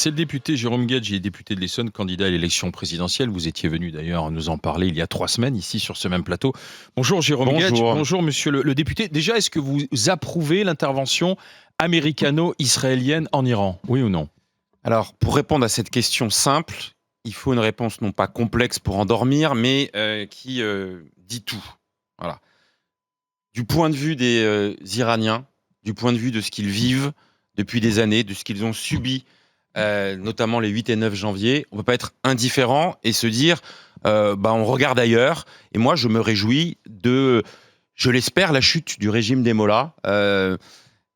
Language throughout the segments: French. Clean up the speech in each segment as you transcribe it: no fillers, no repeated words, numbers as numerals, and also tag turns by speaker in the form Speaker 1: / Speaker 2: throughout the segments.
Speaker 1: C'est le député Jérôme Guedj, député de l'Essonne, candidat à l'élection présidentielle. Vous étiez venu d'ailleurs nous en parler il y a 3 semaines, ici sur ce même plateau. Bonjour Jérôme Guedj. Bonjour monsieur le député. Déjà, est-ce que vous approuvez l'intervention américano-israélienne en Iran? Oui ou non?
Speaker 2: Alors, pour répondre à cette question simple, il faut une réponse non pas complexe pour endormir, mais qui dit tout. Voilà. Du point de vue des Iraniens, du point de vue de ce qu'ils vivent depuis des années, de ce qu'ils ont subi, notamment les 8 et 9 janvier, on ne peut pas être indifférent et se dire on regarde ailleurs. Et moi, je me réjouis de, je l'espère, la chute du régime des Mollahs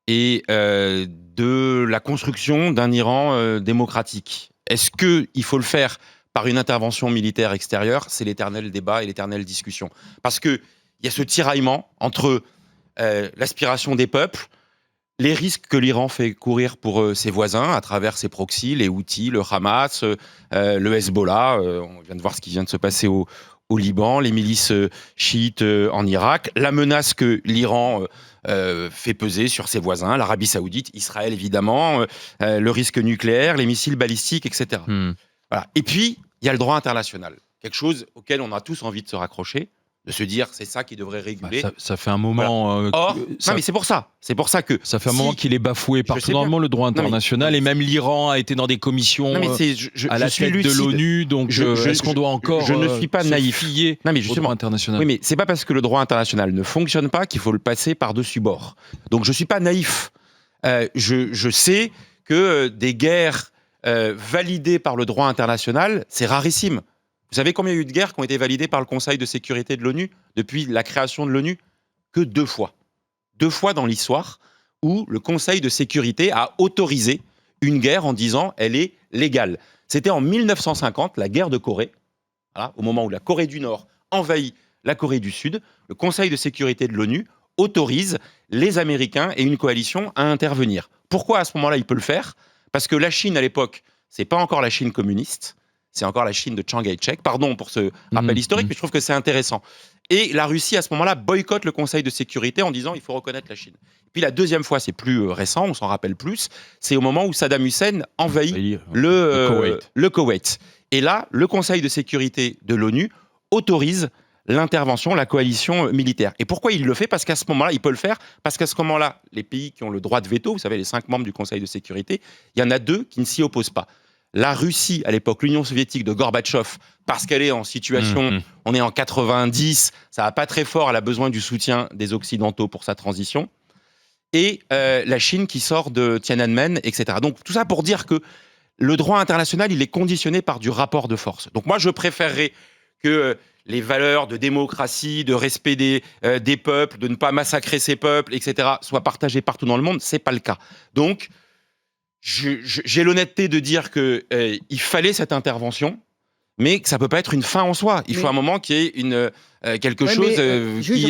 Speaker 2: et de la construction d'un Iran démocratique. Est-ce qu'il faut le faire par une intervention militaire extérieure? C'est l'éternel débat et l'éternelle discussion. Parce qu'il y a ce tiraillement entre l'aspiration des peuples, les risques que l'Iran fait courir pour ses voisins à travers ses proxys, les Houthis, le Hamas, le Hezbollah, on vient de voir ce qui vient de se passer au Liban, les milices chiites en Irak, la menace que l'Iran fait peser sur ses voisins, l'Arabie Saoudite, Israël évidemment, le risque nucléaire, les missiles balistiques, etc. Voilà. Et puis, il y a le droit international, quelque chose auquel on a tous envie de se raccrocher, de se dire c'est ça qui devrait réguler.
Speaker 1: Ça fait un moment.
Speaker 2: Voilà. Or, non, mais c'est pour ça que
Speaker 1: ça fait un moment qu'il est bafoué partout dans le monde, le droit international, et même l'Iran a été dans des commissions à la tête de l'ONU. Donc, est-ce qu'on doit encore
Speaker 2: je ne suis pas naïf
Speaker 1: au droit international?
Speaker 2: Oui, mais c'est pas parce que le droit international ne fonctionne pas qu'il faut le passer par-dessus bord. Donc, je suis pas naïf. Je sais que des guerres validées par le droit international, c'est rarissime. Vous savez combien il y a eu de guerres qui ont été validées par le Conseil de sécurité de l'ONU depuis la création de l'ONU? Que 2 fois. 2 fois dans l'histoire où le Conseil de sécurité a autorisé une guerre en disant elle est légale. C'était en 1950, la guerre de Corée, voilà, au moment où la Corée du Nord envahit la Corée du Sud. Le Conseil de sécurité de l'ONU autorise les Américains et une coalition à intervenir. Pourquoi à ce moment-là il peut le faire? Parce que la Chine à l'époque, c'est pas encore la Chine communiste. C'est encore la Chine de Chiang Kai-shek. Pardon pour ce rappel historique, mais je trouve que c'est intéressant. Et la Russie, à ce moment-là, boycotte le Conseil de sécurité en disant il faut reconnaître la Chine. Puis la deuxième fois, c'est plus récent, on s'en rappelle plus, c'est au moment où Saddam Hussein envahit le Koweït. Et là, le Conseil de sécurité de l'ONU autorise l'intervention, la coalition militaire. Et pourquoi il le fait? Parce qu'à ce moment-là, il peut le faire, parce qu'à ce moment-là, les pays qui ont le droit de veto, vous savez, les 5 membres du Conseil de sécurité, il y en a 2 qui ne s'y opposent pas. La Russie, à l'époque, l'Union soviétique de Gorbatchev, parce qu'elle est en situation, on est en 90, ça va pas très fort, elle a besoin du soutien des Occidentaux pour sa transition. Et la Chine qui sort de Tiananmen, etc. Donc tout ça pour dire que le droit international, il est conditionné par du rapport de force. Donc moi, je préférerais que les valeurs de démocratie, de respect des peuples, de ne pas massacrer ces peuples, etc., soient partagées partout dans le monde. C'est pas le cas. Donc, j'ai l'honnêteté de dire qu'il fallait cette intervention, mais que ça ne peut pas être une fin en soi. Il faut un moment qu'il y ait quelque chose qui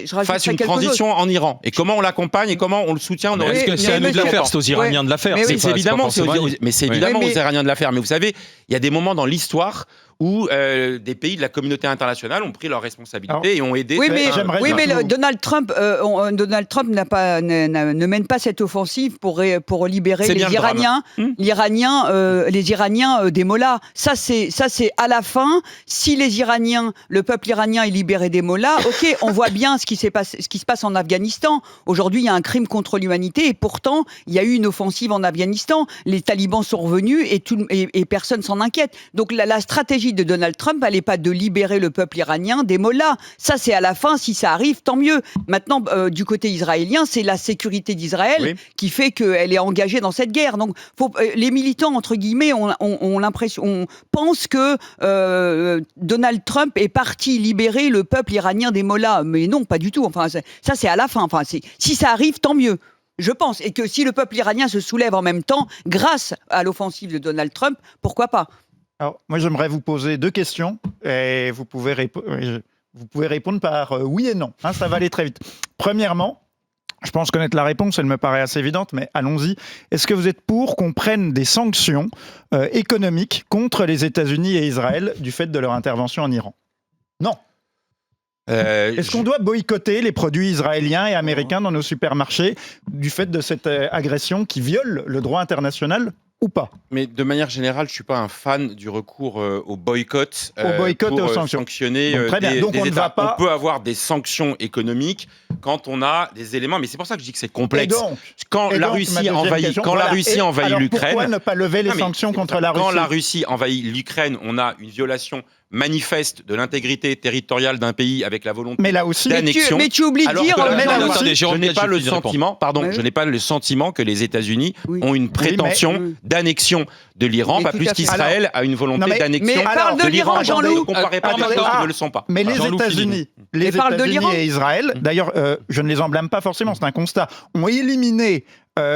Speaker 2: fasse une transition en Iran. Et comment on l'accompagne et comment on le soutient?
Speaker 1: Est-ce que c'est à nous de la faire? C'est aux Iraniens de la faire.
Speaker 2: C'est évidemment aux Iraniens de la faire. Mais vous savez, il y a des moments dans l'histoire où des pays de la communauté internationale ont pris leurs responsabilités et ont aidé.
Speaker 3: Donald Trump ne mène pas cette offensive pour libérer les Iraniens des Mollahs. Ça c'est à la fin. Si le peuple iranien est libéré des Mollahs, ok, on voit bien ce qui se passe en Afghanistan. Aujourd'hui, il y a un crime contre l'humanité et pourtant, il y a eu une offensive en Afghanistan. Les talibans sont revenus et personne s'en inquiète. Donc la stratégie de Donald Trump, elle n'est pas de libérer le peuple iranien des Mollahs. Ça, c'est à la fin. Si ça arrive, tant mieux. Maintenant, du côté israélien, c'est la sécurité d'Israël qui fait qu'elle est engagée dans cette guerre. Donc, les militants, entre guillemets, ont l'impression, on pense que Donald Trump est parti libérer le peuple iranien des Mollahs. Mais non, pas du tout. Enfin, ça, c'est à la fin. Enfin, si ça arrive, tant mieux. Je pense. Et que si le peuple iranien se soulève en même temps, grâce à l'offensive de Donald Trump, pourquoi pas?
Speaker 4: Alors, moi, j'aimerais vous poser 2 questions et vous pouvez répondre par oui et non. Ça va aller très vite. Premièrement, je pense connaître la réponse, elle me paraît assez évidente, mais allons-y. Est-ce que vous êtes pour qu'on prenne des sanctions économiques contre les États-Unis et Israël du fait de leur intervention en Iran? Non. Est-ce qu'on doit boycotter les produits israéliens et américains dans nos supermarchés du fait de cette agression qui viole le droit international? ou pas?
Speaker 2: Mais de manière générale, je ne suis pas un fan du recours au boycott,
Speaker 4: Au boycott
Speaker 2: pour
Speaker 4: et aux sanctions.
Speaker 2: sanctionner
Speaker 4: Donc, très bien. Donc,
Speaker 2: des
Speaker 4: on ne
Speaker 2: États.
Speaker 4: va pas-
Speaker 2: On peut avoir des sanctions économiques quand on a des éléments, mais c'est pour ça que je dis que c'est
Speaker 4: Et
Speaker 2: complexe.
Speaker 4: donc,
Speaker 2: Quand la Russie envahit
Speaker 4: alors,
Speaker 2: l'Ukraine,
Speaker 4: pourquoi ne pas lever les
Speaker 2: Non, mais
Speaker 4: sanctions
Speaker 2: c'est
Speaker 4: contre
Speaker 2: ça.
Speaker 4: la Russie?
Speaker 2: Quand la Russie envahit l'Ukraine, on a une violation manifeste de l'intégrité territoriale d'un pays avec la volonté
Speaker 4: Mais là aussi,
Speaker 2: d'annexion.
Speaker 3: Mais tu oublies de
Speaker 2: Alors
Speaker 3: dire...
Speaker 2: que là,
Speaker 4: mais là
Speaker 3: Jean-Loup,
Speaker 4: aussi,
Speaker 2: je n'ai pas le sentiment,
Speaker 3: Ouais.
Speaker 2: je n'ai pas le sentiment que les États-Unis
Speaker 3: Oui.
Speaker 2: ont une prétention
Speaker 3: mais-
Speaker 2: d'annexion de l'Iran,
Speaker 3: Mais
Speaker 2: pas
Speaker 3: tout
Speaker 2: plus
Speaker 3: à fait.
Speaker 2: qu'Israël a une volonté
Speaker 4: Non, mais
Speaker 2: d'annexion
Speaker 3: parle de l'Iran,
Speaker 2: Ne
Speaker 3: Jean-Loup.
Speaker 2: comparez pas
Speaker 4: Attendez,
Speaker 2: maintenant,
Speaker 4: ah,
Speaker 2: ils ne le sont pas.
Speaker 4: mais les
Speaker 1: Jean-Loup
Speaker 4: États-Unis, les
Speaker 3: parle de l'Iran.
Speaker 4: États-Unis et Israël, d'ailleurs, je ne les en blâme pas forcément, c'est un constat, ont éliminé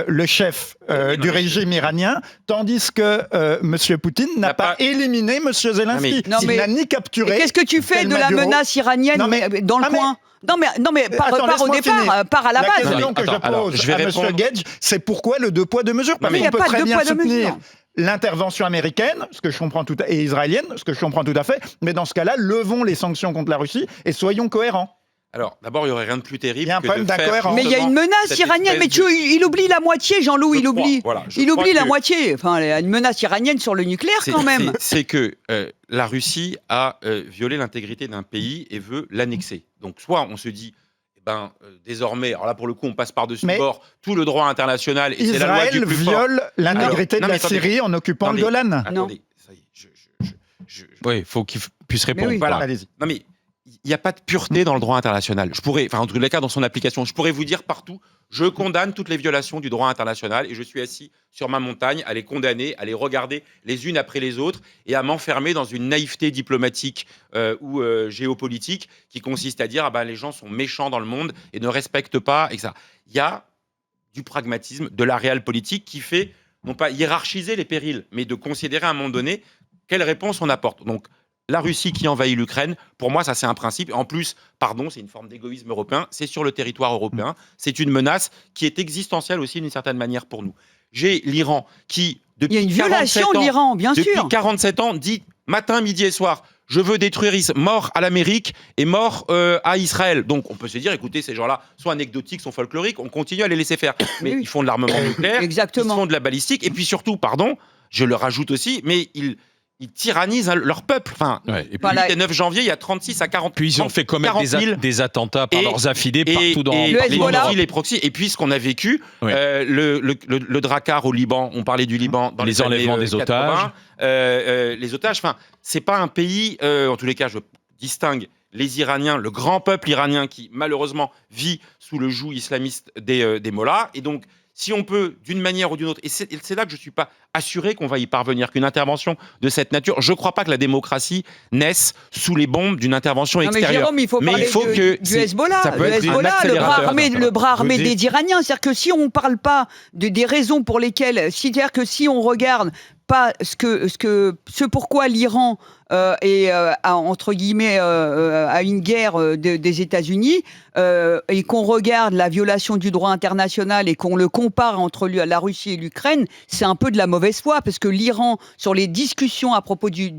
Speaker 4: le chef du régime iranien, tandis que M. Poutine n'a pas éliminé M. Zelensky.
Speaker 3: Non, mais-
Speaker 4: Il n'a ni
Speaker 3: Et
Speaker 4: capturé.
Speaker 3: qu'est-ce que tu fais
Speaker 4: tel
Speaker 3: de la
Speaker 4: Maduro.
Speaker 3: menace iranienne
Speaker 4: Non, mais-
Speaker 3: dans le
Speaker 4: Ah, mais-
Speaker 3: coin Non mais part
Speaker 4: Attends,
Speaker 3: au
Speaker 4: laisse-moi
Speaker 3: départ,
Speaker 4: finir.
Speaker 3: part à la
Speaker 4: La
Speaker 3: base.
Speaker 4: question
Speaker 2: Non,
Speaker 4: que
Speaker 2: mais
Speaker 4: je
Speaker 2: attends,
Speaker 4: pose
Speaker 2: je vais
Speaker 4: à M.
Speaker 2: répondre.
Speaker 4: Gage, c'est pourquoi le deux poids, deux mesures? Parce
Speaker 2: mais
Speaker 4: qu'on
Speaker 3: il y a
Speaker 4: peut
Speaker 3: pas de
Speaker 4: très
Speaker 3: deux
Speaker 4: bien
Speaker 3: poids, deux
Speaker 4: soutenir
Speaker 3: mesures.
Speaker 4: l'intervention américaine, ce que je comprends et israélienne, ce que je comprends tout à fait, mais dans ce cas-là, levons les sanctions contre la Russie et soyons cohérents.
Speaker 2: Alors, d'abord, il n'y aurait rien de plus terrible
Speaker 4: Il y a un
Speaker 2: que
Speaker 4: problème
Speaker 2: de faire
Speaker 4: d'incohérence.
Speaker 3: Mais il y a une menace
Speaker 2: cette
Speaker 3: iranienne, mais
Speaker 2: espèce de-
Speaker 3: il oublie la moitié, Jean-Loup,
Speaker 2: Je
Speaker 3: il
Speaker 2: crois,
Speaker 3: oublie.
Speaker 2: voilà, je
Speaker 3: Il
Speaker 2: crois
Speaker 3: oublie la
Speaker 2: que-
Speaker 3: moitié. Enfin, il y a une menace iranienne sur le nucléaire quand même.
Speaker 2: C'est que la Russie a violé l'intégrité d'un pays et veut l'annexer. Donc, soit on se dit, désormais, alors là pour le coup, on passe par-dessus
Speaker 4: Mais
Speaker 2: bord tout le droit international et c'est la loi du
Speaker 4: Israël
Speaker 2: plus fort.
Speaker 4: viole l'intégrité
Speaker 2: Alors,
Speaker 4: de
Speaker 2: non,
Speaker 4: la
Speaker 2: mais attendez.
Speaker 4: Syrie en occupant le
Speaker 2: Attendez.
Speaker 4: Golan.
Speaker 2: Attendez, ça y est,
Speaker 1: Oui, il faut qu'il puisse répondre.
Speaker 3: oui.
Speaker 1: Voilà.
Speaker 4: Allez-y.
Speaker 2: Non mais il n'y a pas de pureté dans le droit international. Je pourrais, enfin en tous les cas dans son application, je pourrais vous dire partout, je condamne toutes les violations du droit international et je suis assis sur ma montagne à les condamner, à les regarder les unes après les autres et à m'enfermer dans une naïveté diplomatique ou géopolitique qui consiste à dire les gens sont méchants dans le monde et ne respectent pas et ça. Il y a du pragmatisme, de la réelle politique qui fait non pas hiérarchiser les périls, mais de considérer à un moment donné quelle réponse on apporte. Donc la Russie qui envahit l'Ukraine, pour moi, ça c'est un principe. En plus, c'est une forme d'égoïsme européen. C'est sur le territoire européen. C'est une menace qui est existentielle aussi d'une certaine manière pour nous. J'ai l'Iran qui,
Speaker 3: Il y a
Speaker 2: depuis
Speaker 3: une violation
Speaker 2: 47
Speaker 3: de
Speaker 2: ans,
Speaker 3: l'Iran, bien
Speaker 2: depuis
Speaker 3: sûr.
Speaker 2: 47 ans, dit matin, midi et soir, je veux détruire mort à l'Amérique et mort à Israël. Donc on peut se dire, écoutez, ces gens-là sont anecdotiques, sont folkloriques, on continue à les laisser faire. Mais
Speaker 3: Oui.
Speaker 2: ils font de l'armement nucléaire,
Speaker 3: Exactement.
Speaker 2: ils font de la balistique, et puis surtout, je le rajoute aussi, mais ils tyrannisent leur peuple. Enfin,
Speaker 1: Ouais, et
Speaker 2: le 8 et 9 janvier, il y a 36 à 40
Speaker 1: Puis ils ont fait commettre
Speaker 2: 40 000
Speaker 1: des attentats par
Speaker 2: et-
Speaker 1: leurs affidés partout dans
Speaker 2: et
Speaker 3: Le
Speaker 1: partout
Speaker 2: les
Speaker 1: en
Speaker 3: Hezbollah.
Speaker 1: Europe.
Speaker 2: missiles, les proxys. Et puis ce qu'on a vécu,
Speaker 1: Oui.
Speaker 2: le Drakkar au Liban, on parlait du Liban dans
Speaker 1: Les
Speaker 2: les
Speaker 1: enlèvements
Speaker 2: années,
Speaker 1: des
Speaker 2: 80, les otages, c'est pas un pays, en tous les cas, je distingue les Iraniens, le grand peuple iranien qui malheureusement vit sous le joug islamiste des mollahs. Et donc, si on peut, d'une manière ou d'une autre, et c'est là que je ne suis pas assuré qu'on va y parvenir, qu'une intervention de cette nature, je ne crois pas que la démocratie naisse sous les bombes d'une intervention
Speaker 3: Non mais
Speaker 2: extérieure.
Speaker 3: Jérôme, il faut
Speaker 2: Mais
Speaker 3: parler
Speaker 2: il faut que
Speaker 3: du Hezbollah.
Speaker 2: ça peut
Speaker 3: Le
Speaker 2: être un
Speaker 3: Hezbollah,
Speaker 2: accélérateur.
Speaker 3: le bras armé
Speaker 2: Je dis-
Speaker 3: des Iraniens. C'est-à-dire que si on ne parle pas des raisons pour lesquelles, c'est-à-dire que si on regarde pas ce pourquoi l'Iran est entre guillemets à une guerre des États-Unis et qu'on regarde la violation du droit international et qu'on le compare entre la Russie et l'Ukraine, c'est un peu de la mauvaise foi parce que l'Iran sur les discussions à propos du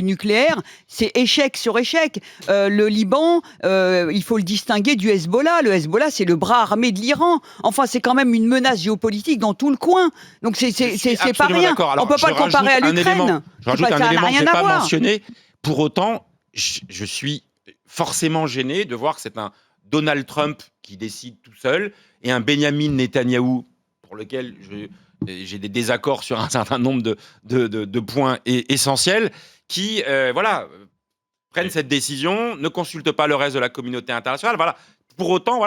Speaker 3: nucléaire, c'est échec sur échec. Le Liban, il faut le distinguer du Hezbollah. Le Hezbollah, c'est le bras armé de l'Iran. Enfin, c'est quand même une menace géopolitique dans tout le coin. Donc c'est pas
Speaker 2: absolument
Speaker 3: rien.
Speaker 2: d'accord. Alors,
Speaker 3: On peut pas
Speaker 2: je
Speaker 3: le comparer à
Speaker 2: rajoute un
Speaker 3: l'Ukraine.
Speaker 2: élément. Je rajoute
Speaker 3: Ça
Speaker 2: un
Speaker 3: n'a
Speaker 2: élément que
Speaker 3: rien
Speaker 2: je n'ai
Speaker 3: à
Speaker 2: pas
Speaker 3: voir.
Speaker 2: mentionné. Pour autant, je suis forcément gêné de voir que c'est un Donald Trump qui décide tout seul et un Benjamin Netanyahou pour lequel j'ai des désaccords sur un certain nombre de points essentiels qui prennent cette décision, ne consultent pas le reste de la communauté internationale. Voilà. Pour autant,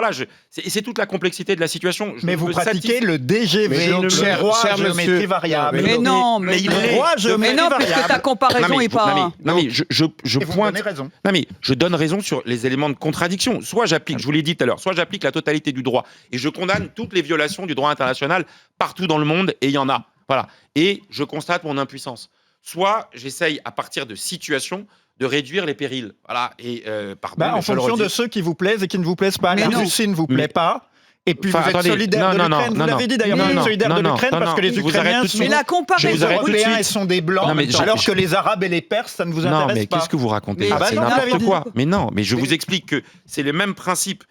Speaker 2: c'est toute la complexité de la situation.
Speaker 4: Mais vous pratiquez le DGV,
Speaker 5: Mais donc,
Speaker 4: le
Speaker 5: cher
Speaker 4: droit à
Speaker 5: monsieur-
Speaker 4: géométrie variable.
Speaker 3: Mais non, mais
Speaker 2: il
Speaker 3: non.
Speaker 2: est-
Speaker 4: droit à géométrie
Speaker 3: Mais non, parce que
Speaker 4: variable.
Speaker 3: ta comparaison est pas.
Speaker 2: Non mais je
Speaker 4: Et vous me
Speaker 2: pointe.
Speaker 4: donnez raison.
Speaker 2: Non mais je donne raison sur les éléments de contradiction. Soit j'applique, je vous l'ai dit tout à l'heure, soit j'applique la totalité du droit et je condamne toutes les violations du droit international partout dans le monde et il y en a. Voilà. Et je constate mon impuissance. Soit j'essaye à partir de situations de réduire les périls. Voilà. Et pardon.
Speaker 4: En
Speaker 2: mais je le
Speaker 4: fonction de
Speaker 2: redis.
Speaker 4: ceux qui vous plaisent et qui ne vous plaisent pas.
Speaker 3: Mais
Speaker 4: La
Speaker 3: non.
Speaker 4: Russie ne vous plaît
Speaker 2: Mais-
Speaker 4: pas. Et puis
Speaker 2: Enfin,
Speaker 4: vous êtes
Speaker 2: attendez,
Speaker 4: solidaire de
Speaker 2: non,
Speaker 4: l'Ukraine.
Speaker 2: non,
Speaker 4: Vous l'avez dit d'ailleurs,
Speaker 3: non,
Speaker 4: vous êtes
Speaker 3: non,
Speaker 4: solidaire de l'Ukraine parce que les
Speaker 2: je vous arrête
Speaker 4: Ukrainiens
Speaker 2: tout de
Speaker 4: sont...
Speaker 3: Mais la
Speaker 2: Je
Speaker 3: comparaison.
Speaker 2: vous arrête tout de
Speaker 4: Européens,
Speaker 2: suite.
Speaker 4: ils sont des blancs,
Speaker 2: Non, mais
Speaker 4: alors que les Arabes et les Perses, ça ne vous
Speaker 2: Non,
Speaker 4: intéresse
Speaker 2: mais
Speaker 4: pas.
Speaker 2: qu'est-ce que vous racontez
Speaker 3: Mais-
Speaker 2: là
Speaker 3: Ah bah
Speaker 2: C'est
Speaker 3: non, vous
Speaker 2: n'importe
Speaker 3: l'avez
Speaker 2: quoi.
Speaker 3: dit.
Speaker 2: Mais non, mais je
Speaker 3: Mais-
Speaker 2: vous explique que c'est le même principe.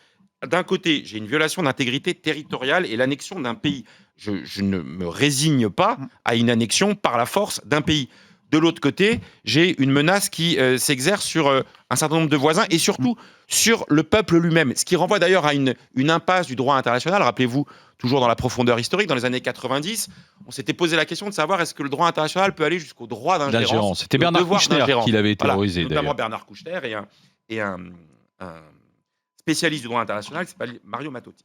Speaker 2: D'un côté, j'ai une violation d'intégrité territoriale et l'annexion d'un pays. je ne me résigne pas à une annexion par la force d'un pays. De l'autre côté, j'ai une menace qui s'exerce sur un certain nombre de voisins et surtout sur le peuple lui-même. Ce qui renvoie d'ailleurs à une impasse du droit international. Rappelez-vous, toujours dans la profondeur historique, dans les années 90, on s'était posé la question de savoir est-ce que le droit international peut aller jusqu'au droit d'ingérence.
Speaker 1: C'était Bernard Kouchner qui l'avait théorisé.
Speaker 2: Voilà, notamment Bernard Kouchner et un spécialiste du droit international qui s'appelle Mario Mattotti.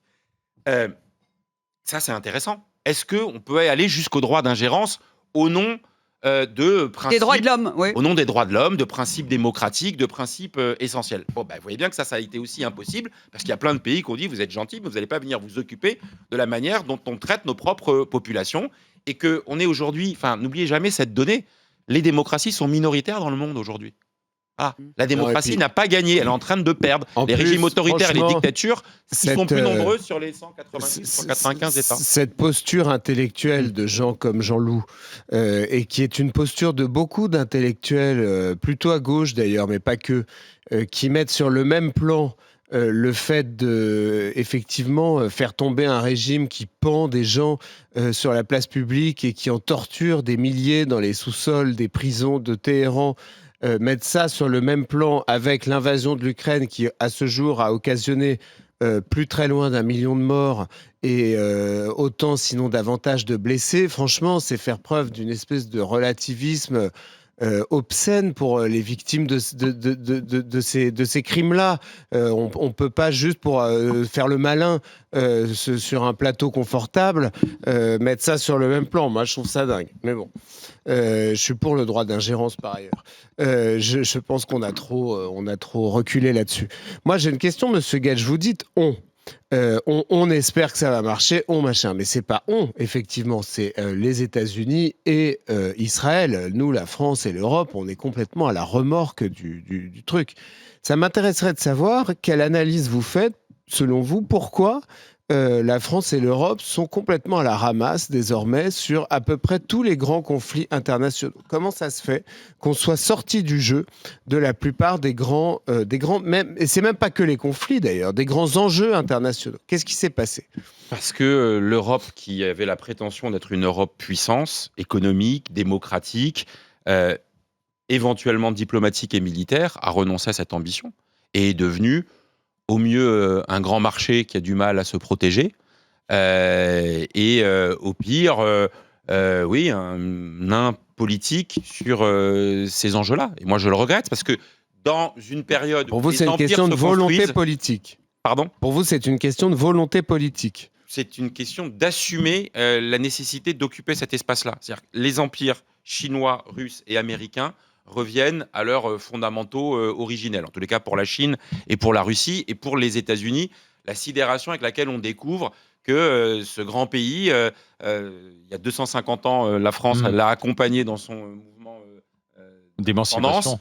Speaker 2: Ça, c'est intéressant. Est-ce qu'on peut aller jusqu'au droit d'ingérence au nom de principes,
Speaker 3: des droits de l'homme, oui.
Speaker 2: Au nom des droits de l'homme, de principes démocratiques, de principes essentiels. Bon, vous voyez bien que ça a été aussi impossible, parce qu'il y a plein de pays qui ont dit vous êtes gentils, mais vous n'allez pas venir vous occuper de la manière dont on traite nos propres populations, et qu'on est aujourd'hui, n'oubliez jamais cette donnée, les démocraties sont minoritaires dans le monde aujourd'hui. La démocratie n'a pas gagné, elle est en train de perdre. Les régimes autoritaires et les dictatures, ils sont plus nombreux sur les 195 États.
Speaker 5: Cette posture intellectuelle de gens comme Jean-Loup, et qui est une posture de beaucoup d'intellectuels, plutôt à gauche d'ailleurs, mais pas que, qui mettent sur le même plan le fait de, effectivement, faire tomber un régime qui pend des gens sur la place publique et qui en torture des milliers dans les sous-sols des prisons de Téhéran, mettre ça sur le même plan avec l'invasion de l'Ukraine qui, à ce jour, a occasionné plus très loin d'1 million de morts et autant, sinon davantage, de blessés. Franchement, c'est faire preuve d'une espèce de relativisme obscène pour les victimes de ces crimes-là. On ne peut pas juste pour faire le malin sur un plateau confortable mettre ça sur le même plan. Moi, je trouve ça dingue. Mais bon, je suis pour le droit d'ingérence par ailleurs. Je pense qu'on a trop reculé là-dessus. Moi, j'ai une question, monsieur Gage. Vous dites « on espère que ça va marcher, mais c'est pas effectivement, c'est les États-Unis et Israël. Nous, la France et l'Europe, on est complètement à la remorque du truc. Ça m'intéresserait de savoir quelle analyse vous faites, selon vous, pourquoi la France et l'Europe sont complètement à la ramasse désormais sur à peu près tous les grands conflits internationaux. Comment ça se fait qu'on soit sorti du jeu de la plupart des grands même, et c'est même pas que les conflits d'ailleurs, des grands enjeux internationaux. Qu'est-ce qui s'est passé ?
Speaker 2: Parce que l'Europe, qui avait la prétention d'être une Europe puissance, économique, démocratique, éventuellement diplomatique et militaire, a renoncé à cette ambition et est devenue au mieux un grand marché qui a du mal à se protéger, et au pire, un nain politique sur ces enjeux-là. Et moi, je le regrette, parce que dans une période
Speaker 5: pour vous, c'est une question de volonté politique.
Speaker 2: Pardon ?
Speaker 5: Pour vous, c'est une question de volonté politique.
Speaker 2: C'est une question d'assumer la nécessité d'occuper cet espace-là. C'est-à-dire que les empires chinois, russes et américains reviennent à leurs fondamentaux originels, en tous les cas pour la Chine et pour la Russie, et pour les États-Unis, la sidération avec laquelle on découvre que ce grand pays, il y a 250 ans, la France l'a accompagné dans son mouvement
Speaker 1: d'émancipation,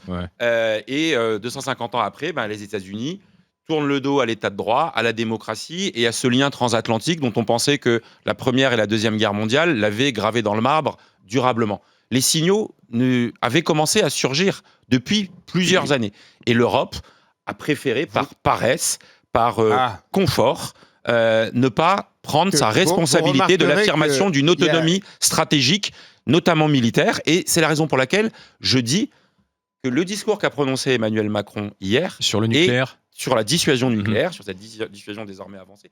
Speaker 2: et 250 ans après, les États-Unis tournent le dos à l'état de droit, à la démocratie et à ce lien transatlantique dont on pensait que la Première et la Deuxième Guerre mondiale l'avaient gravé dans le marbre durablement. Les signaux avaient commencé à surgir depuis plusieurs années. Et l'Europe a préféré, par paresse, par confort, ne pas prendre sa responsabilité de l'affirmation d'une autonomie stratégique, notamment militaire. Et c'est la raison pour laquelle je dis que le discours qu'a prononcé Emmanuel Macron hier
Speaker 1: sur le nucléaire,
Speaker 2: sur la dissuasion nucléaire, sur cette dissuasion désormais avancée,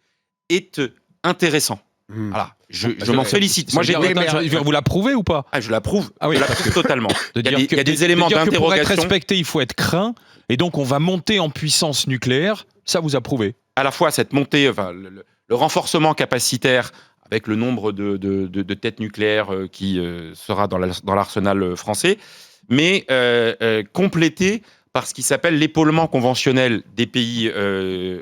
Speaker 2: est intéressant. Voilà, je m'en félicite.
Speaker 1: Moi, vous l'approuvez ou pas ?
Speaker 2: Je l'approuve. Je l'approuve totalement. Il y a des éléments d'interrogation.
Speaker 1: Pour être respecté, il faut être craint, et donc on va monter en puissance nucléaire. Ça, vous approuvez ?
Speaker 2: À la fois cette montée, le renforcement capacitaire avec le nombre de têtes nucléaires qui sera dans l'arsenal français, mais complété par ce qui s'appelle l'épaulement conventionnel des pays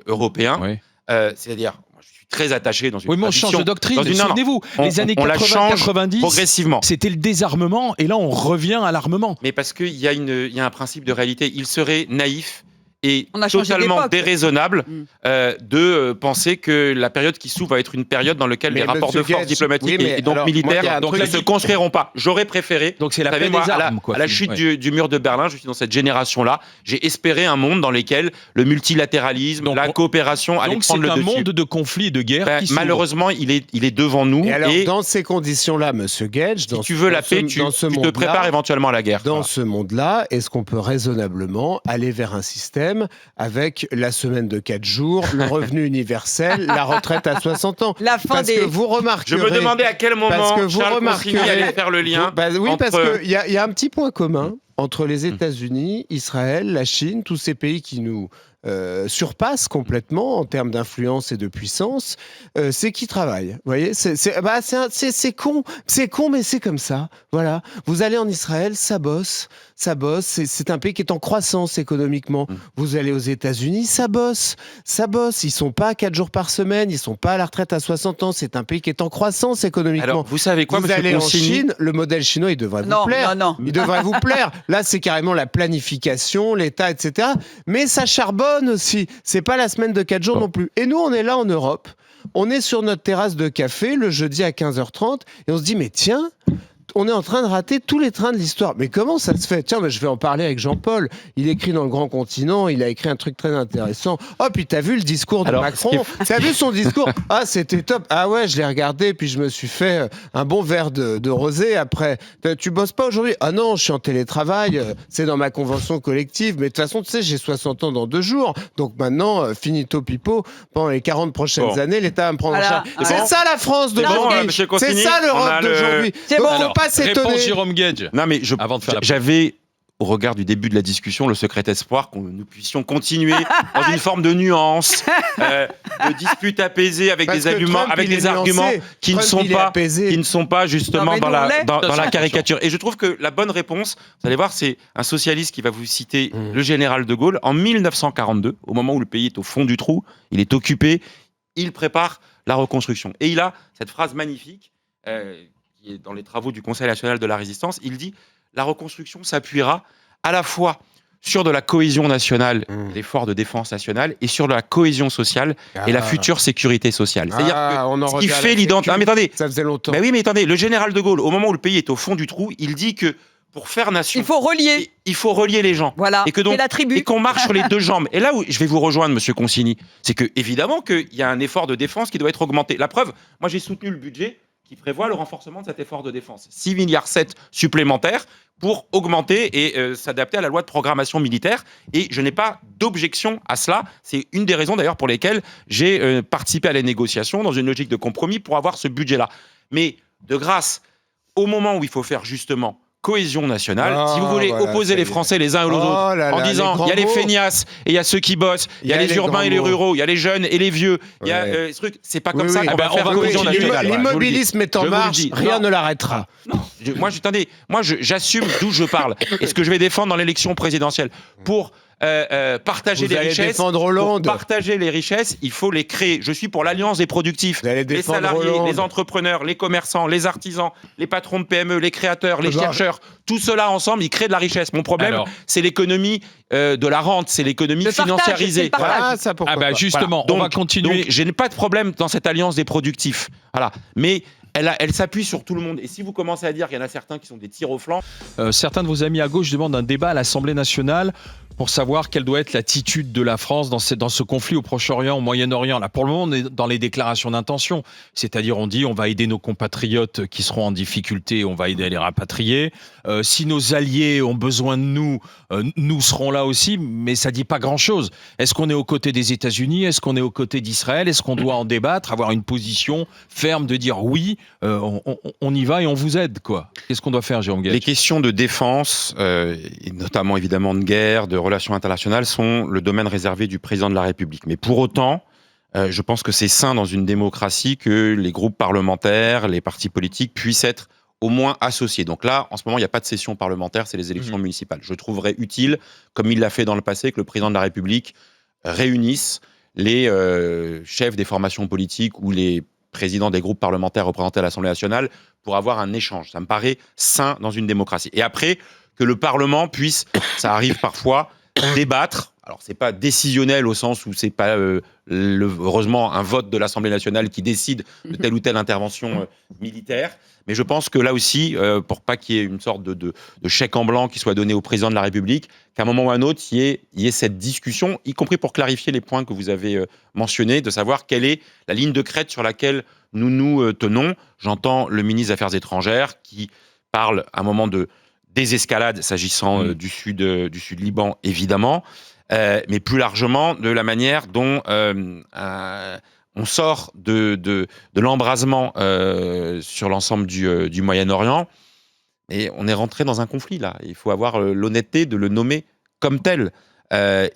Speaker 2: européens, c'est-à-dire très attaché dans une
Speaker 1: on change de doctrine. Souvenez-vous, les années 80-90,
Speaker 2: progressivement.
Speaker 1: C'était le désarmement, et là on revient à l'armement.
Speaker 2: Mais parce qu'il y a un principe de réalité. Il serait naïf est
Speaker 3: On a changé
Speaker 2: totalement
Speaker 3: d'époque.
Speaker 2: déraisonnable de penser que la période qui s'ouvre va être une période dans laquelle
Speaker 5: Mais
Speaker 2: les rapports de
Speaker 5: Monsieur
Speaker 2: force
Speaker 5: Gage,
Speaker 2: diplomatiques
Speaker 5: oui, mais
Speaker 2: et donc
Speaker 5: alors,
Speaker 2: militaires
Speaker 5: moi, il y a un
Speaker 2: ne
Speaker 5: truc-
Speaker 2: se construiront pas. J'aurais préféré,
Speaker 1: Donc c'est la
Speaker 2: vous savez,
Speaker 1: paix
Speaker 2: moi,
Speaker 1: des
Speaker 2: à la,
Speaker 1: armes, quoi.
Speaker 2: à la chute du mur de Berlin, je suis dans cette génération-là, j'ai espéré un monde dans lequel le multilatéralisme,
Speaker 1: Donc,
Speaker 2: la coopération allait
Speaker 1: Donc c'est
Speaker 2: prendre le
Speaker 1: un
Speaker 2: dessus.
Speaker 1: monde de conflits et de guerres
Speaker 2: Ben,
Speaker 1: qui s'ouvre.
Speaker 2: malheureusement, il est devant nous.
Speaker 5: Et alors,
Speaker 2: Et
Speaker 5: dans ces conditions-là, Monsieur Gage,
Speaker 2: si tu veux la paix, tu te prépares éventuellement à la guerre.
Speaker 5: Dans ce monde-là, est-ce qu'on peut raisonnablement aller vers un système avec la semaine de 4 jours, le revenu universel, la retraite à 60 ans?
Speaker 3: La fin
Speaker 5: Parce
Speaker 3: des.
Speaker 5: que vous remarquerez...
Speaker 2: Je me demandais à quel moment
Speaker 5: Parce que vous
Speaker 2: Charles Consigny
Speaker 5: remarquerez-
Speaker 2: allait faire le lien.
Speaker 5: Oui,
Speaker 2: entre...
Speaker 5: parce qu'il y a un petit point commun entre les États-Unis, Israël, la Chine, tous ces pays qui nous surpassent complètement en termes d'influence et de puissance, c'est qui travaille. Vous voyez, c'est con, mais c'est comme ça. Voilà. Vous allez en Israël, ça bosse. C'est un pays qui est en croissance économiquement. Vous allez aux États-Unis, ça bosse. Ils sont pas à 4 jours par semaine, ils sont pas à la retraite à 60 ans. C'est un pays qui est en croissance économiquement.
Speaker 2: Alors, vous savez quoi,
Speaker 5: Vous
Speaker 2: monsieur
Speaker 5: allez en
Speaker 2: Consigny
Speaker 5: Chine, le modèle chinois, il devrait vous plaire.
Speaker 3: Non.
Speaker 5: Il devrait vous plaire. Là, c'est carrément la planification, l'État, etc. Mais ça charbonne aussi. C'est pas la semaine de 4 jours non plus. Et nous, on est là en Europe. On est sur notre terrasse de café le jeudi à 15h30 et on se dit, mais tiens, on est en train de rater tous les trains de l'histoire. Mais comment ça se fait? Tiens, mais je vais en parler avec Jean-Paul. Il écrit dans Le Grand Continent, il a écrit un truc très intéressant. Oh, puis t'as vu le discours de Macron? T'as vu son discours? Ah, c'était top. Ah ouais, je l'ai regardé, puis je me suis fait un bon verre de rosé après. Tu bosses pas aujourd'hui? Ah non, je suis en télétravail, c'est dans ma convention collective. Mais de toute façon, tu sais, j'ai 60 ans dans 2 jours. Donc maintenant, finito pipo, pendant les 40 prochaines années, l'État va me prendre en charge. C'est ça la France d'aujourd'hui. C'est ça l'Europe d'aujourd'hui.
Speaker 3: C'est bon.
Speaker 5: Faut pas s'étonner.
Speaker 1: Réponse Jérôme Gage.
Speaker 2: Non, mais
Speaker 1: Avant de faire la-
Speaker 2: j'avais, au regard du début de la discussion, le secret espoir que nous puissions continuer dans une forme de nuance, de dispute apaisée avec
Speaker 5: Parce
Speaker 2: des
Speaker 5: que
Speaker 2: arguments,
Speaker 5: Trump,
Speaker 2: avec
Speaker 5: il est
Speaker 2: des arguments
Speaker 5: nuancé.
Speaker 2: qui ne
Speaker 5: Trump,
Speaker 2: sont
Speaker 5: il est
Speaker 2: pas,
Speaker 5: apaisé.
Speaker 2: qui ne sont pas justement
Speaker 3: Non, mais
Speaker 2: dans
Speaker 3: nous, on
Speaker 2: la
Speaker 3: l'est.
Speaker 2: dans la
Speaker 1: Attention.
Speaker 2: caricature. Et je trouve que la bonne réponse, vous allez voir, c'est un socialiste qui va vous citer le général de Gaulle en 1942, au moment où le pays est au fond du trou, il est occupé, il prépare la reconstruction. Et il a cette phrase magnifique. Qui est dans les travaux du Conseil national de la résistance, il dit « La reconstruction s'appuiera à la fois sur de la cohésion nationale, l'effort de défense nationale, et sur de la cohésion sociale et la future sécurité sociale. » C'est-à-dire que ce qui fait l'identité... Ah, mais attendez,
Speaker 5: Ça faisait longtemps.
Speaker 2: oui, mais attendez, le général de Gaulle, au moment où le pays est au fond du trou, il dit que pour faire nation,
Speaker 3: Il faut relier.
Speaker 2: il faut relier les gens.
Speaker 3: Voilà.
Speaker 2: Et que donc,
Speaker 3: c'est la tribu.
Speaker 2: et qu'on marche sur les 2 jambes. Et là où je vais vous rejoindre, monsieur Consigny, c'est que évidemment qu'il y a un effort de défense qui doit être augmenté. La preuve, moi j'ai soutenu le budget qui prévoit le renforcement de cet effort de défense. 6,7 milliards supplémentaires pour augmenter et s'adapter à la loi de programmation militaire. Et je n'ai pas d'objection à cela. C'est une des raisons d'ailleurs pour lesquelles j'ai participé à la négociation dans une logique de compromis pour avoir ce budget-là. Mais de grâce, au moment où il faut faire justement cohésion nationale, si vous voulez opposer les Français les uns aux autres en disant il y a les feignasses et il y a ceux qui bossent, il y a les urbains et les ruraux, il y a les jeunes et les vieux, il y a ce truc, c'est pas comme ça qu'on va faire cohésion nationale.
Speaker 5: L'immobilisme est en marche, rien ne l'arrêtera.
Speaker 2: Moi, j'assume d'où je parle et ce que je vais défendre dans l'élection présidentielle. Pour partager les richesses, pour partager les richesses, il faut les créer. Je suis pour l'alliance des productifs, les salariés, les entrepreneurs, les commerçants, les artisans, les patrons de PME, les créateurs, les chercheurs. Tout cela ensemble, ils créent de la richesse. Mon problème, c'est l'économie de la rente, c'est l'économie financiarisée.
Speaker 1: Justement, on va continuer.
Speaker 2: Donc, je n'ai pas de problème dans cette alliance des productifs. Voilà. Mais elle s'appuie sur tout le monde. Et si vous commencez à dire qu'il y en a certains qui sont des tirs au flanc...
Speaker 1: Certains de vos amis à gauche demandent un débat à l'Assemblée nationale pour savoir quelle doit être l'attitude de la France dans ce conflit au Proche-Orient, au Moyen-Orient. Là, pour le moment, on est dans les déclarations d'intention. C'est-à-dire, on dit on va aider nos compatriotes qui seront en difficulté, on va aider à les rapatrier. Si nos alliés ont besoin de nous, nous serons là aussi, mais ça ne dit pas grand-chose. Est-ce qu'on est aux côtés des États-Unis? Est-ce qu'on est aux côtés d'Israël? Est-ce qu'on doit en débattre, avoir une position ferme de dire oui, on y va et on vous aide, quoi? Qu'est-ce qu'on doit faire, Jérôme Gage?
Speaker 2: Les questions de défense, et notamment évidemment de guerre, de relations internationales, sont le domaine réservé du président de la République. Mais pour autant, je pense que c'est sain dans une démocratie que les groupes parlementaires, les partis politiques puissent être au moins associés. Donc là, en ce moment, il n'y a pas de session parlementaire, c'est les élections municipales. Je trouverais utile, comme il l'a fait dans le passé, que le président de la République réunisse les chefs des formations politiques ou les présidents des groupes parlementaires représentés à l'Assemblée nationale pour avoir un échange. Ça me paraît sain dans une démocratie. Et après, que le Parlement puisse, ça arrive parfois, débattre alors c'est pas décisionnel au sens où c'est pas heureusement un vote de l'Assemblée nationale qui décide de telle ou telle intervention militaire, mais je pense que là aussi, pour pas qu'il y ait une sorte de chèque en blanc qui soit donné au président de la République, qu'à un moment ou à un autre, il y ait cette discussion, y compris pour clarifier les points que vous avez mentionnés, de savoir quelle est la ligne de crête sur laquelle nous nous tenons. J'entends le ministre des Affaires étrangères qui parle à un moment de désescalade s'agissant du sud Liban, évidemment, mais plus largement de la manière dont on sort de l'embrasement sur l'ensemble du Moyen-Orient, et on est rentré dans un conflit là. Il faut avoir l'honnêteté de le nommer comme tel. Soit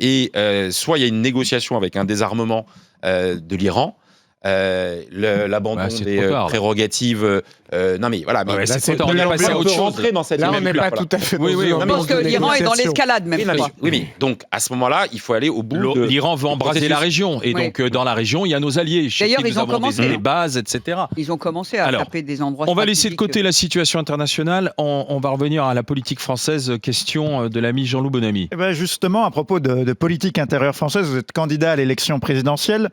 Speaker 2: il y a une négociation avec un désarmement de l'Iran, l'abandon des prérogatives. Non mais voilà, mais
Speaker 1: c'est trop tard. On
Speaker 2: peut rentrer dans cette.
Speaker 5: Là, on n'est pas tout à fait.
Speaker 3: Je pense que l'Iran est dans l'escalade même.
Speaker 2: Oui, mais donc à ce moment-là, il faut aller au bout.
Speaker 1: L'Iran veut embraser la région, et donc dans la région, il y a nos alliés.
Speaker 3: D'ailleurs, ils ont commencé
Speaker 1: des bases, etc.
Speaker 3: Ils ont commencé à taper des endroits.
Speaker 1: On va laisser de côté la situation internationale. On va revenir à la politique française. Question de l'ami Jean-Loup Bonamy.
Speaker 4: Eh ben justement, à propos de politique intérieure française, vous êtes candidat à l'élection présidentielle.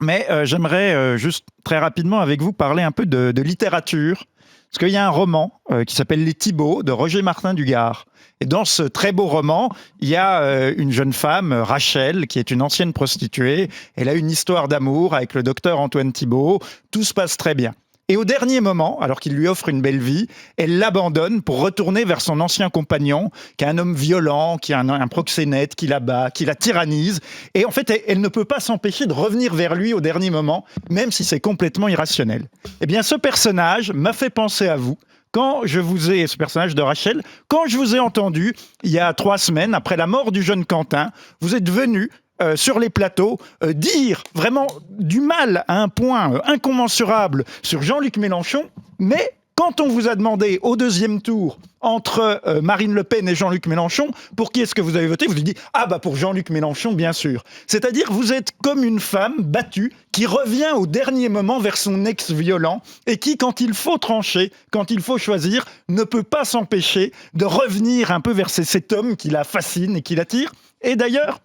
Speaker 4: Mais j'aimerais juste très rapidement avec vous parler un peu de littérature. Parce qu'il y a un roman qui s'appelle Les Thibauts de Roger Martin du Gard. Et dans ce très beau roman, il y a une jeune femme, Rachel, qui est une ancienne prostituée. Elle a une histoire d'amour avec le docteur Antoine Thibault. Tout se passe très bien. Et au dernier moment, alors qu'il lui offre une belle vie, elle l'abandonne pour retourner vers son ancien compagnon, qui est un homme violent, qui est un proxénète, qui la bat, qui la tyrannise. Et en fait, elle ne peut pas s'empêcher de revenir vers lui au dernier moment, même si c'est complètement irrationnel. Eh bien, ce personnage m'a fait penser à vous. Ce personnage de Rachel, quand je vous ai entendu, il y a 3 semaines, après la mort du jeune Quentin, vous êtes venu sur les plateaux, dire vraiment du mal à un point incommensurable sur Jean-Luc Mélenchon, mais quand on vous a demandé au deuxième tour entre Marine Le Pen et Jean-Luc Mélenchon, pour qui est-ce que vous avez voté ? Vous avez dit « Ah bah pour Jean-Luc Mélenchon, bien sûr ». C'est-à-dire vous êtes comme une femme battue qui revient au dernier moment vers son ex violent et qui, quand il faut trancher, quand il faut choisir, ne peut pas s'empêcher de revenir un peu vers cet homme qui la fascine et qui l'attire. Et d'ailleurs,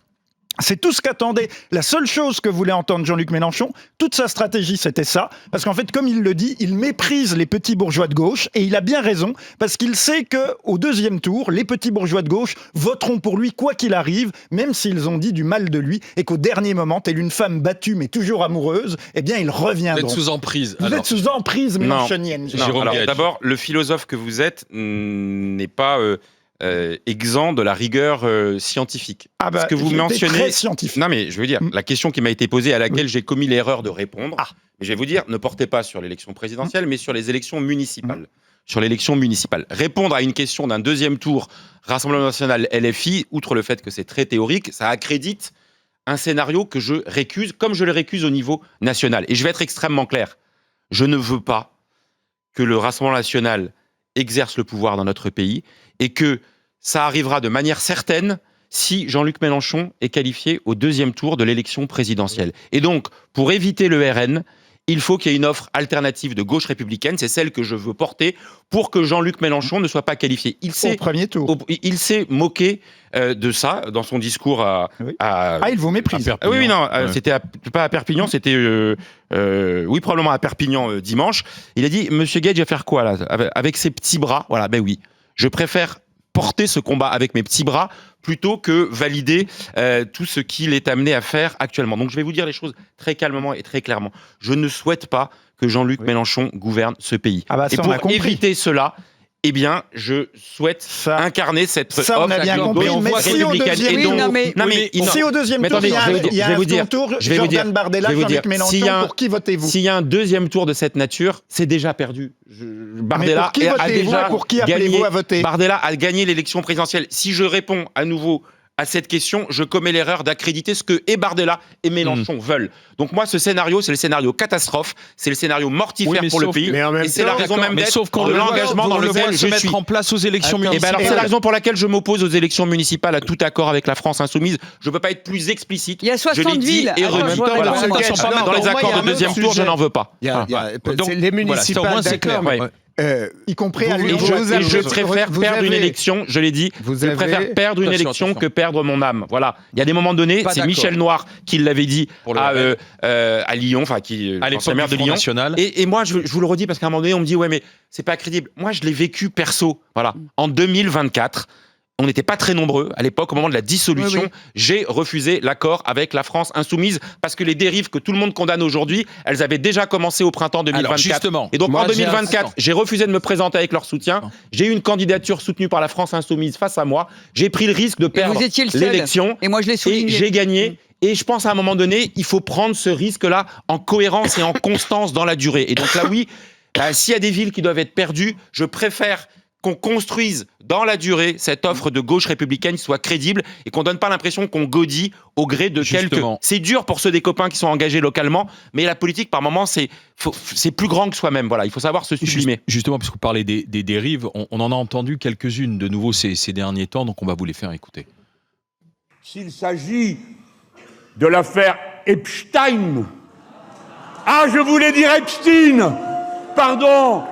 Speaker 4: c'est tout ce qu'attendait. La seule chose que voulait entendre Jean-Luc Mélenchon, toute sa stratégie, c'était ça. Parce qu'en fait, comme il le dit, il méprise les petits bourgeois de gauche. Et il a bien raison, parce qu'il sait qu'au deuxième tour, les petits bourgeois de gauche voteront pour lui quoi qu'il arrive, même s'ils ont dit du mal de lui. Et qu'au dernier moment, telle une femme battue, mais toujours amoureuse, eh bien, ils reviendront.
Speaker 1: Vous êtes sous emprise.
Speaker 4: Vous êtes sous emprise mélenchonienne.
Speaker 2: D'abord, le philosophe que vous êtes n'est pas... exempt de la rigueur scientifique.
Speaker 4: Ce
Speaker 2: que vous mentionnez,
Speaker 4: très scientifique.
Speaker 2: Non mais je veux dire, la question qui m'a été posée à laquelle j'ai commis l'erreur de répondre, je vais vous dire, ne portez pas sur l'élection présidentielle, mais sur les élections municipales. Sur l'élection municipale. Répondre à une question d'un deuxième tour Rassemblement national LFI, outre le fait que c'est très théorique, ça accrédite un scénario que je récuse, comme je le récuse au niveau national. Et je vais être extrêmement clair. Je ne veux pas que le Rassemblement national exerce le pouvoir dans notre pays et que ça arrivera de manière certaine si Jean-Luc Mélenchon est qualifié au deuxième tour de l'élection présidentielle. Et donc, pour éviter le RN, il faut qu'il y ait une offre alternative de gauche républicaine, c'est celle que je veux porter pour que Jean-Luc Mélenchon ne soit pas qualifié.
Speaker 4: Au premier tour.
Speaker 2: Il s'est moqué de ça dans son discours
Speaker 4: il vous méprise.
Speaker 2: Oui, non, c'était pas à Perpignan, c'était probablement à Perpignan dimanche. Il a dit, Monsieur Gage va faire quoi là avec ses petits bras? Voilà, ben oui, je préfère porter ce combat avec mes petits bras plutôt que valider tout ce qu'il est amené à faire actuellement. Donc je vais vous dire les choses très calmement et très clairement. Je ne souhaite pas que Jean-Luc Mélenchon gouverne ce pays.
Speaker 4: Et
Speaker 2: pour éviter cela, eh bien, je souhaite incarner cette offre républicaine.
Speaker 4: Si au deuxième tour, il y a un second tour, Jordan Bardella, Jean-Luc Mélenchon, pour qui votez-vous?
Speaker 2: S'il y a un deuxième tour de cette nature, c'est déjà perdu. Bardella a déjà
Speaker 4: gagné.
Speaker 2: Bardella a gagné l'élection présidentielle. Si je réponds à nouveau à cette question, je commets l'erreur d'accréditer ce que et Bardella et Mélenchon veulent. Donc moi, ce scénario, c'est le scénario catastrophe, c'est le scénario mortifère pour le pays, et c'est la raison même d'être de l'engagement dans lequel je suis.
Speaker 1: Mettre en place aux élections municipales.
Speaker 2: C'est la raison pour laquelle je m'oppose aux élections municipales à tout accord avec la France insoumise. Je ne peux pas être plus explicite.
Speaker 3: Il y a 60 villes.
Speaker 2: Et dans les accords de deuxième tour, je n'en veux pas.
Speaker 5: Les municipales, d'accord.
Speaker 4: y compris à
Speaker 2: Et
Speaker 4: Lyon.
Speaker 2: je préfère perdre une élection, je l'ai dit, je préfère perdre une
Speaker 1: Attention,
Speaker 2: élection
Speaker 1: attention.
Speaker 2: que perdre mon âme. Voilà. Il y a des moments donnés,
Speaker 1: Pas
Speaker 2: c'est
Speaker 1: d'accord.
Speaker 2: Michel Noir qui l'avait dit
Speaker 1: Pour le
Speaker 2: à Lyon, enfin qui
Speaker 1: À
Speaker 2: l'ancien
Speaker 1: l'époque
Speaker 2: maire
Speaker 1: du
Speaker 2: de
Speaker 1: Front
Speaker 2: Lyon.
Speaker 1: National.
Speaker 2: Et moi, je vous le redis parce qu'à un moment donné, on me dit ouais, mais c'est pas crédible. Moi, je l'ai vécu perso. Voilà. En 2024. On n'était pas très nombreux à l'époque, au moment de la dissolution.
Speaker 3: Oui, oui.
Speaker 2: J'ai refusé l'accord avec la France insoumise parce que les dérives que tout le monde condamne aujourd'hui, elles avaient déjà commencé au printemps 2024.
Speaker 1: Alors justement,
Speaker 2: Et donc
Speaker 5: moi,
Speaker 2: en 2024,
Speaker 1: attends.
Speaker 2: j'ai refusé de me présenter avec leur soutien. J'ai eu une candidature soutenue par la France insoumise face à moi. J'ai pris le risque de
Speaker 3: Et
Speaker 2: perdre
Speaker 3: vous étiez le seul.
Speaker 2: l'élection.
Speaker 3: Et moi, je l'ai
Speaker 2: Et
Speaker 3: souligné.
Speaker 2: j'ai gagné. Et je pense à un moment donné, il faut prendre ce risque-là en cohérence et en constance dans la durée. Et donc là, oui, s'il y a des villes qui doivent être perdues, je préfère qu'on construise dans la durée cette offre de gauche républicaine qui soit crédible et qu'on donne pas l'impression qu'on godit au gré de quelques...
Speaker 1: Justement.
Speaker 2: C'est dur pour ceux des copains qui sont engagés localement, mais la politique, par moments, c'est plus grand que soi-même. Voilà, il faut savoir se sublimer.
Speaker 1: Justement, parce que vous parlez des dérives, on en a entendu quelques-unes de nouveau ces derniers temps, donc on va vous les faire écouter.
Speaker 6: S'il s'agit de l'affaire Epstein. Ah, je voulais dire Epstein. Pardon.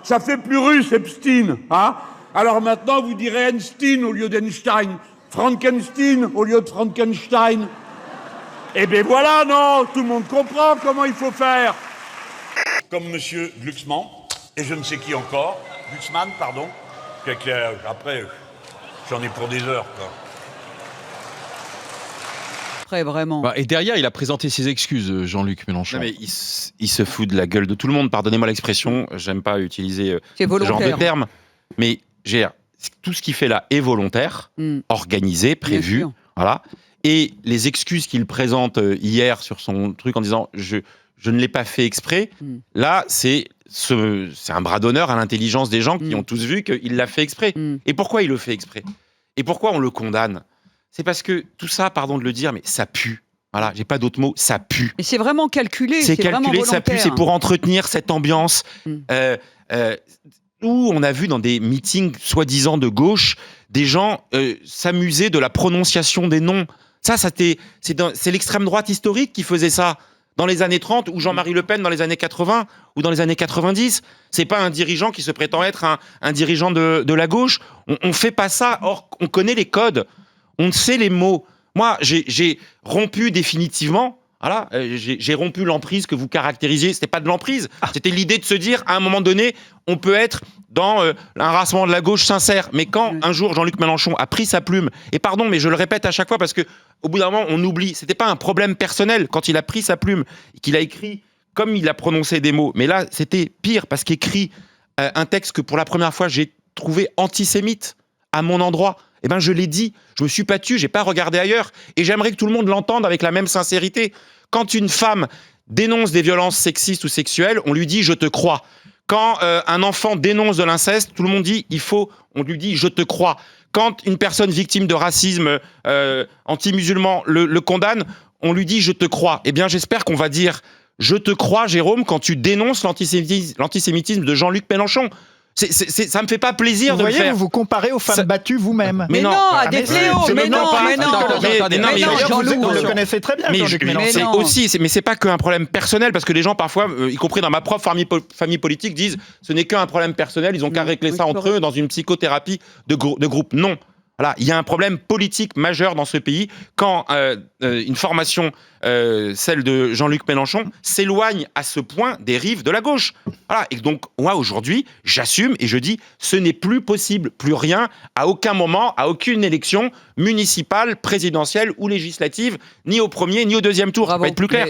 Speaker 6: Ça fait plus russe, Epstein. Hein? Alors maintenant, vous direz Einstein au lieu d'Einstein. Frankenstein au lieu de Frankenstein. Eh bien voilà, non, tout le monde comprend comment il faut faire. Comme monsieur Glucksmann, et je ne sais qui encore. Glucksmann, pardon. Après, j'en ai pour des heures, quoi.
Speaker 3: Après, vraiment.
Speaker 1: Et derrière, il a présenté ses excuses, Jean-Luc Mélenchon.
Speaker 2: Non, mais il se fout de la gueule de tout le monde. Pardonnez-moi l'expression, j'aime pas utiliser
Speaker 3: C'est
Speaker 2: ce genre de
Speaker 3: volontaire.
Speaker 2: terme. Mais tout ce qu'il fait là est volontaire, organisé, prévu.
Speaker 3: sûr.
Speaker 2: Voilà. Et les excuses qu'il présente hier sur son truc en disant je ne l'ai pas fait exprès, là, c'est un bras d'honneur à l'intelligence des gens qui ont tous vu qu'il l'a fait exprès. Et pourquoi il le fait exprès? Et pourquoi on le condamne? C'est parce que tout ça, pardon de le dire, mais ça pue. Voilà, j'ai pas d'autres mots, ça pue.
Speaker 3: Et c'est vraiment calculé.
Speaker 2: C'est
Speaker 3: vraiment
Speaker 2: calculé, ça pue,
Speaker 3: volontaire.
Speaker 2: c'est pour entretenir cette ambiance où on a vu dans des meetings soi-disant de gauche des gens s'amuser de la prononciation des noms. C'est l'extrême droite historique qui faisait ça dans les années 30 ou Jean-Marie Le Pen dans les années 80 ou dans les années 90. C'est pas un dirigeant qui se prétend être un dirigeant de la gauche. On fait pas ça. Or, on connaît les codes. On sait les mots. Moi, j'ai rompu définitivement. Voilà, j'ai rompu l'emprise que vous caractérisiez. C'était pas de l'emprise. C'était l'idée de se dire, à un moment donné, on peut être dans un rassemblement de la gauche sincère. Mais quand un jour Jean-Luc Mélenchon a pris sa plume, et pardon, mais je le répète à chaque fois parce que au bout d'un moment, on oublie. C'était pas un problème personnel quand il a pris sa plume, qu'il a écrit comme il a prononcé des mots. Mais là, c'était pire parce qu'écrit un texte que pour la première fois j'ai trouvé antisémite à mon endroit. Eh ben, je l'ai dit, je me suis pas tu, j'ai pas regardé ailleurs. Et j'aimerais que tout le monde l'entende avec la même sincérité. Quand une femme dénonce des violences sexistes ou sexuelles, on lui dit « je te crois ». Quand un enfant dénonce de l'inceste, tout le monde dit on lui dit « je te crois ». Quand une personne victime de racisme anti-musulman le condamne, on lui dit « je te crois ». Eh bien, j'espère qu'on va dire « je te crois, Jérôme, quand tu dénonces l'antisémitisme de Jean-Luc Mélenchon ». Ça me fait pas plaisir de le faire.
Speaker 4: Vous vous comparez aux femmes battues vous-même.
Speaker 3: Mais non, à des fléaux. Mais non, mais non.
Speaker 4: Vous le connaissez très bien, Jean-Luc Mélenchon.
Speaker 2: Mais c'est pas qu'un problème personnel, parce que les gens parfois, y compris dans ma propre famille politique, disent ce n'est qu'un problème personnel, ils ont qu'à régler ça entre eux dans une psychothérapie de groupe. Non. Voilà, il y a un problème politique majeur dans ce pays quand une formation, celle de Jean-Luc Mélenchon, s'éloigne à ce point des rives de la gauche. Voilà, et donc moi aujourd'hui, j'assume et je dis, ce n'est plus possible, plus rien, à aucun moment, à aucune élection municipale, présidentielle ou législative, ni au premier ni au deuxième tour. Ça va être plus clair.